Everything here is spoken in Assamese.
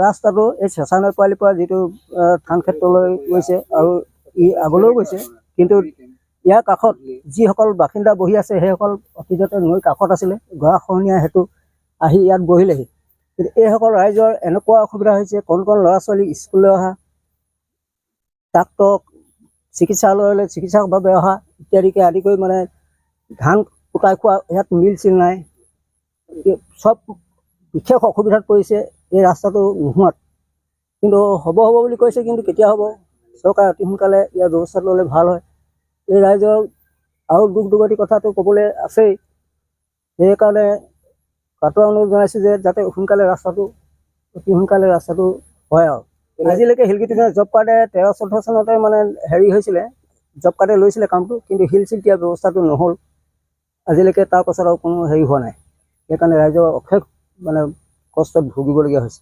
ৰাস্তাটো এই চেঁচানৈ পোৱালিৰ পৰা যিটো থান ক্ষেত্ৰলৈ গৈছে আৰু ই আগলৈও গৈছে, কিন্তু ইয়াৰ কাষত যিসকল বাসিন্দা বহি আছে সেইসকল অতীজতে নৈ কাষত আছিলে, গৰাখহনীয়া হেতু আহি ইয়াত বহিলেহি। কিন্তু এইসকল ৰাইজৰ এনেকুৱা অসুবিধা হৈছে, কণ ল'ৰা ছোৱালী স্কুললৈ অহা, ডাক্তৰ চিকিৎসালয়লৈ চিকিৎসাৰ বাবে অহা ইত্যাদিকে আদি কৰি মানে ধান কুটাই খোৱা, ইয়াত মিল চিল নাই, চব বিশেষ অসুবিধাত পৰিছে এই ৰাস্তাটো নোহোৱাত। কিন্তু হ'ব বুলি কৈছে, কিন্তু কেতিয়া হ'ব? চৰকাৰে অতি সোনকালে ইয়াৰ ব্যৱস্থা ল'লে ভাল হয়। এই ৰাইজৰ আৰু দুখ দুৰ্গতিৰ কথাটো ক'বলৈ আছেই, সেইকাৰণে কাটৰ অনুৰোধ জনাইছোঁ যে যাতে সোনকালে ৰাস্তাটো অতি সোনকালে ৰাস্তাটো হয়। আৰু আজিলৈকে শিলগুটি জব কাৰ্ডে 13-14 চনতে মানে হেৰি হৈছিলে, জব কাৰ্ডে লৈছিলে কামটো, কিন্তু শিল চিল দিয়া ব্যৱস্থাটো নহ'ল আজিলৈকে। তাৰ পাছত আৰু কোনো হেৰি হোৱা নাই, সেইকাৰণে ৰাইজৰ অশেষ মানে কষ্টত ভুগিবলগীয়া হৈছে।